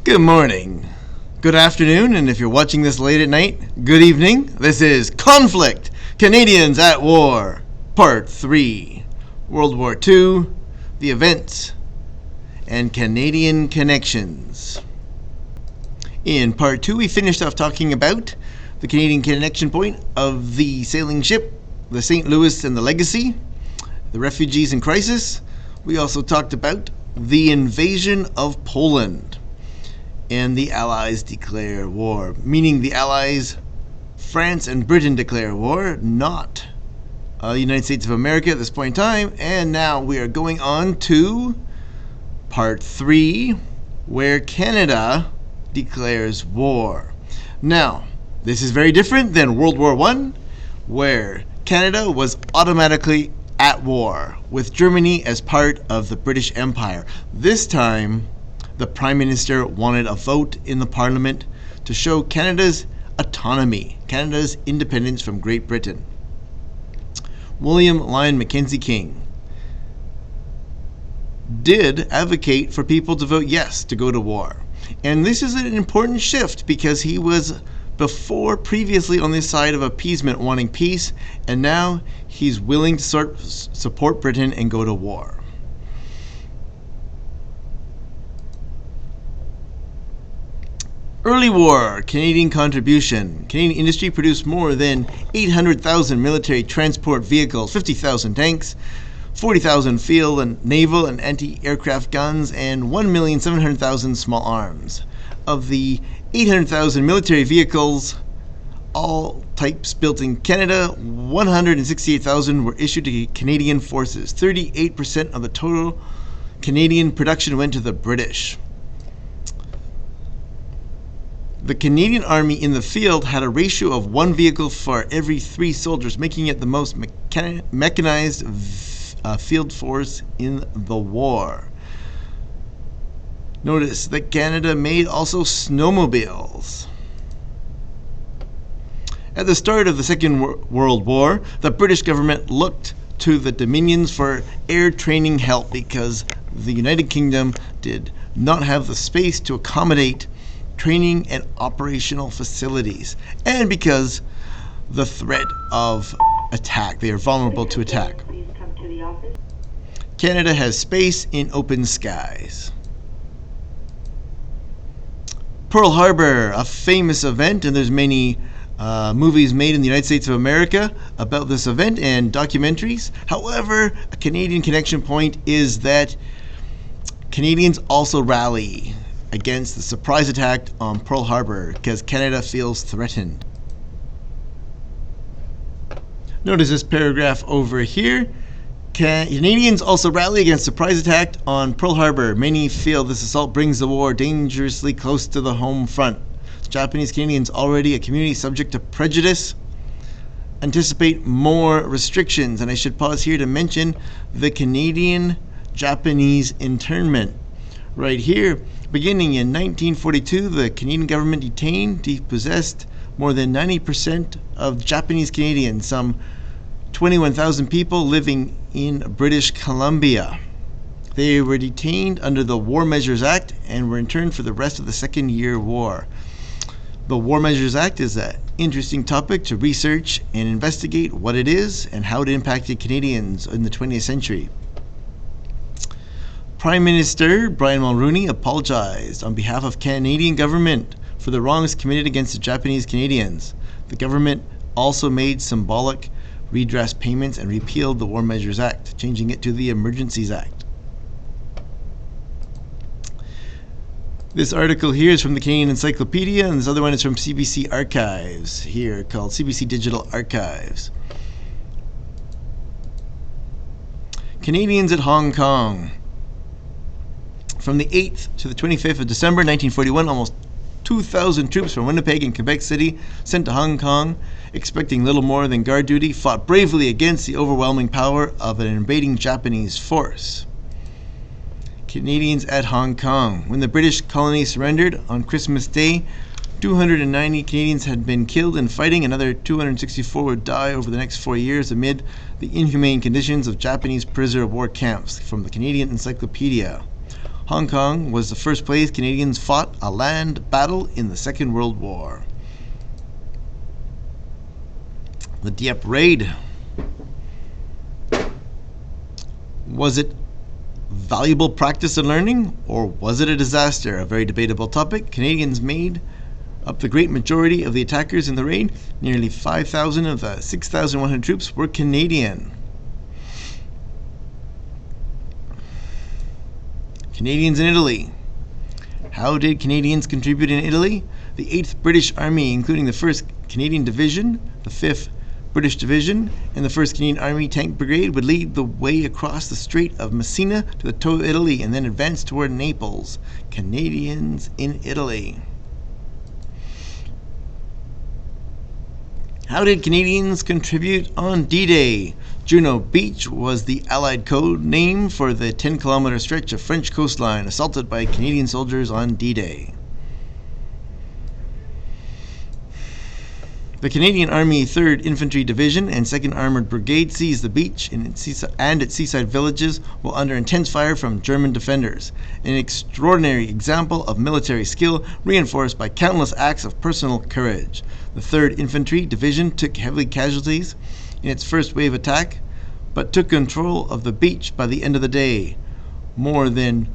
Good morning, good afternoon, and if you're watching this late at night, good evening. This is Conflict, Canadians at War, Part 3, World War II, the events, and Canadian connections. In Part 2, we finished off talking about the Canadian connection point of the sailing ship, the St. Louis and the Legacy, the refugees in crisis. We also talked about the invasion of Poland. And the Allies declare war, meaning the Allies, France and Britain declare war, not the United States of America at this point in time. And now we are going on to Part 3, where Canada declares war. Now, this is very different than World War I, where Canada was automatically at war with Germany as part of the British Empire. This time, the Prime Minister wanted a vote in the Parliament to show Canada's autonomy, Canada's independence from Great Britain. William Lyon Mackenzie King did advocate for people to vote yes to go to war. And this is an important shift because he was previously on the side of appeasement, wanting peace, and now he's willing to support Britain and go to war. Early war, Canadian contribution. Canadian industry produced more than 800,000 military transport vehicles, 50,000 tanks, 40,000 field and naval and anti-aircraft guns, and 1,700,000 small arms. Of the 800,000 military vehicles, all types built in Canada, 168,000 were issued to Canadian forces. 38% of the total Canadian production went to the British. The Canadian Army in the field had a ratio of 1 vehicle for every 3 soldiers, making it the most mechanized field force in the war. Notice that Canada made also snowmobiles. At the start of the Second World War, the British government looked to the Dominions for air training help because the United Kingdom did not have the space to accommodate training and operational facilities, and because the threat of attack, they are vulnerable to attack. Canada has space in open skies. Pearl Harbor, a famous event, and there's many movies made in the United States of America about this event and documentaries. However, a Canadian connection point is that Canadians also rally against the surprise attack on Pearl Harbor because Canada feels threatened. Notice this paragraph over here. Canadians also rally against surprise attack on Pearl Harbor. Many feel this assault brings the war dangerously close to the home front. Japanese Canadians, already a community subject to prejudice, anticipate more restrictions. And I should pause here to mention the Canadian-Japanese internment. Right here, beginning in 1942, the Canadian government depossessed more than 90% of Japanese Canadians, some 21,000 people living in British Columbia. They were detained under the War Measures Act and were interned for the rest of the Second Year War. The War Measures Act is an interesting topic to research and investigate what it is and how it impacted Canadians in the 20th century. Prime Minister Brian Mulroney apologized on behalf of Canadian government for the wrongs committed against the Japanese Canadians. The government also made symbolic redress payments and repealed the War Measures Act, changing it to the Emergencies Act. This article here is from the Canadian Encyclopedia, and this other one is from CBC Archives, here called CBC Digital Archives. Canadians at Hong Kong. From the 8th to the 25th of December 1941, almost 2,000 troops from Winnipeg and Quebec City, sent to Hong Kong, expecting little more than guard duty, fought bravely against the overwhelming power of an invading Japanese force. Canadians at Hong Kong. When the British colony surrendered on Christmas Day, 290 Canadians had been killed in fighting. Another 264 would die over the next 4 years amid the inhumane conditions of Japanese prisoner of war camps, from the Canadian Encyclopedia. Hong Kong was the first place Canadians fought a land battle in the Second World War. The Dieppe raid. Was it valuable practice and learning, or was it a disaster? A very debatable topic. Canadians made up the great majority of the attackers in the raid. Nearly 5,000 of the 6,100 troops were Canadian. Canadians in Italy. How did Canadians contribute in Italy? The 8th British Army, including the 1st Canadian Division, the 5th British Division, and the 1st Canadian Army Tank Brigade, would lead the way across the Strait of Messina to the toe of Italy and then advance toward Naples. Canadians in Italy. How did Canadians contribute on D-Day? Juno Beach was the Allied code name for the 10-kilometer stretch of French coastline assaulted by Canadian soldiers on D-Day. The Canadian Army 3rd Infantry Division and 2nd Armored Brigade seized the beach and its seaside villages while under intense fire from German defenders. An extraordinary example of military skill reinforced by countless acts of personal courage. The 3rd Infantry Division took heavy casualties in its first wave attack, but took control of the beach by the end of the day. More than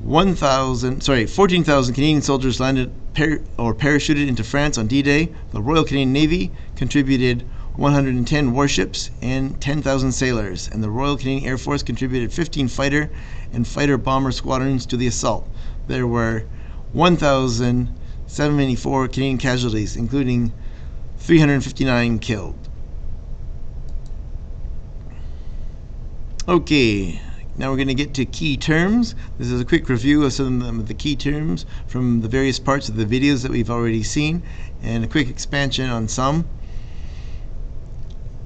14,000 Canadian soldiers landed or parachuted into France on D-Day. The Royal Canadian Navy contributed 110 warships and 10,000 sailors, and the Royal Canadian Air Force contributed 15 fighter and fighter bomber squadrons to the assault. There were 1,784 Canadian casualties, including 359 killed. Okay, now we're going to get to key terms. This is a quick review of some of the key terms from the various parts of the videos that we've already seen, and a quick expansion on some,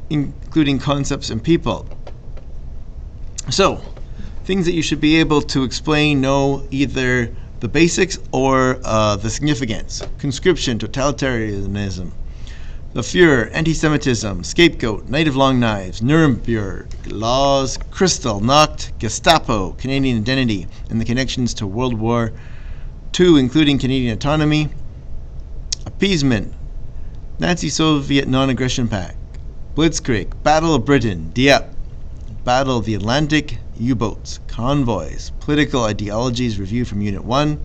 including concepts and people. So, things that you should be able to explain, know either the basics or the significance. Conscription, totalitarianism. The Fuhrer, anti-Semitism, Scapegoat, Night of Long Knives, Nuremberg Laws, Kristallnacht, Gestapo, Canadian identity, and the connections to World War II, including Canadian autonomy. Appeasement, Nazi-Soviet non-aggression pact, Blitzkrieg, Battle of Britain, Dieppe, Battle of the Atlantic, U-boats, convoys, political ideologies review from Unit 1,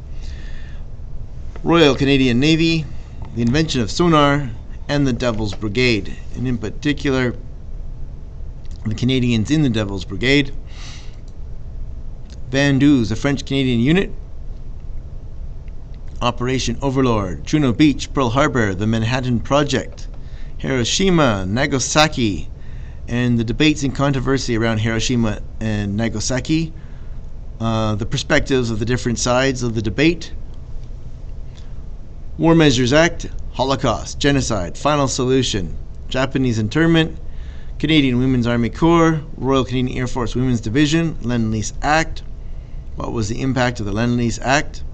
Royal Canadian Navy, the invention of sonar, and the Devil's Brigade, and in particular, the Canadians in the Devil's Brigade. Vandus, a French-Canadian unit. Operation Overlord, Juno Beach, Pearl Harbor, the Manhattan Project, Hiroshima, Nagasaki, and the debates and controversy around Hiroshima and Nagasaki, the perspectives of the different sides of the debate. War Measures Act, Holocaust, Genocide, Final Solution, Japanese Internment, Canadian Women's Army Corps, Royal Canadian Air Force Women's Division, Lend-Lease Act. What was the impact of the Lend-Lease Act?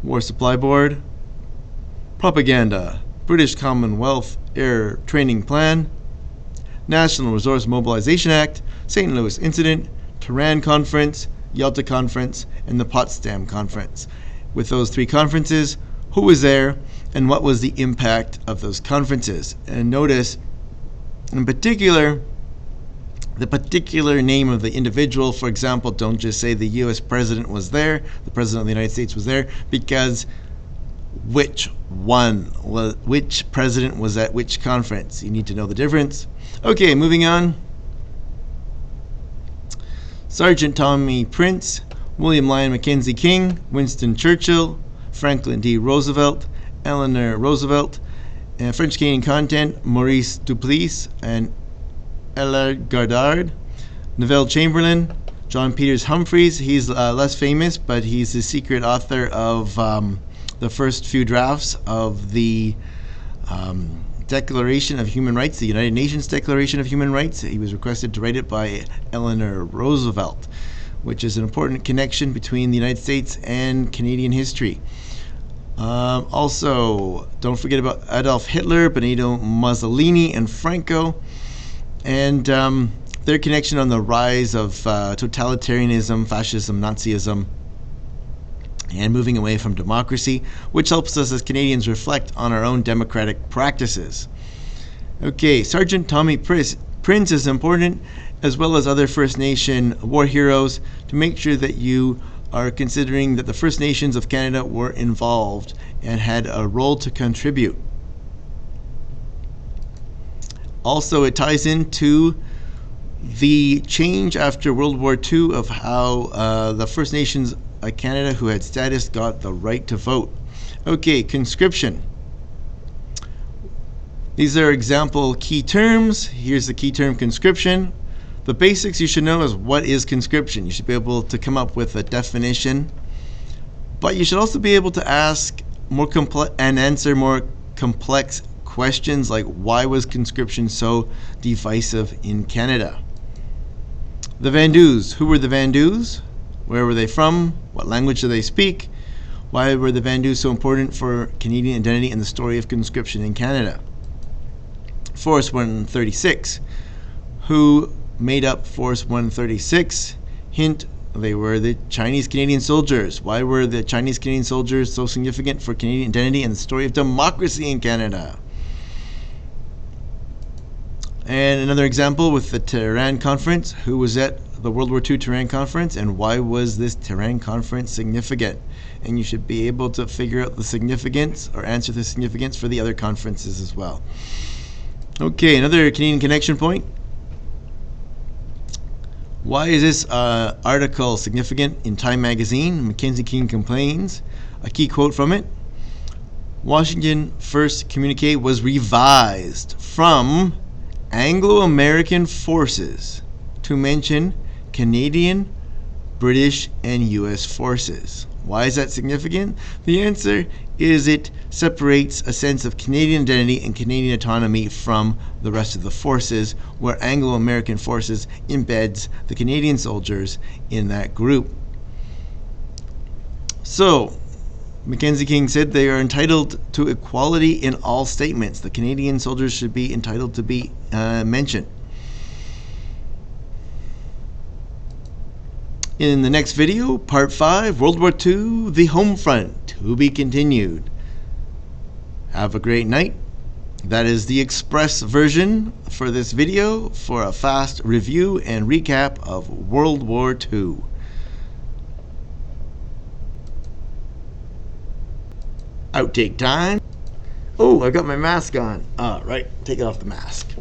War Supply Board, Propaganda, British Commonwealth Air Training Plan, National Resource Mobilization Act, St. Louis Incident, Tehran Conference, Yalta Conference, and the Potsdam Conference. With those three conferences, who was there, and what was the impact of those conferences? And notice, in particular, the particular name of the individual. For example, don't just say the U.S. President was there, the President of the United States was there, because which president was at which conference? You need to know the difference. Okay, moving on. Sergeant Tommy Prince, William Lyon Mackenzie King, Winston Churchill, Franklin D. Roosevelt, Eleanor Roosevelt, and French Canadian content, Maurice Duplessis and Ellard Goddard, Neville Chamberlain, John Peters Humphreys. He's less famous, but he's the secret author of the first few drafts of the Declaration of Human Rights, the United Nations Declaration of Human Rights. He was requested to write it by Eleanor Roosevelt, which is an important connection between the United States and Canadian history. Also, don't forget about Adolf Hitler, Benito Mussolini, and Franco, and their connection on the rise of totalitarianism, fascism, Nazism, and moving away from democracy, which helps us as Canadians reflect on our own democratic practices. Okay, Sergeant Tommy Prince is important, as well as other First Nation war heroes, to make sure that you are considering that the First Nations of Canada were involved and had a role to contribute. Also, it ties into the change after World War II of how the First Nations of Canada who had status got the right to vote. Okay, conscription. These are example key terms. Here's the key term, conscription. The basics you should know is what is conscription. You should be able to come up with a definition, but you should also be able to ask more complex and answer more complex questions like why was conscription so divisive in Canada? The Vandus. Who were the Vandus? Where were they from? What language do they speak? Why were the Vandus so important for Canadian identity and the story of conscription in Canada? Force 136. Who made up Force 136? Hint, they were the Chinese Canadian soldiers. Why were the Chinese Canadian soldiers so significant for Canadian identity and the story of democracy in Canada? And another example with the Tehran Conference. Who was at the World War II Tehran Conference and why was this Tehran Conference significant? And you should be able to figure out the significance or answer the significance for the other conferences as well. Okay, another Canadian connection point. Why is this article significant in Time magazine? Mackenzie King complains. A key quote from it. Washington First Communique was revised from Anglo-American forces to mention Canadian, British, and U.S. forces. Why is that significant? The answer is it separates a sense of Canadian identity and Canadian autonomy from the rest of the forces, where Anglo-American forces embeds the Canadian soldiers in that group. So, Mackenzie King said they are entitled to equality in all statements. The Canadian soldiers should be entitled to be mentioned. In the next video, Part 5, World War II, the Home Front, to be continued. Have a great night. That is the express version for this video for a fast review and recap of World War II. Outtake time. Oh, I got my mask on. Right, take off the mask.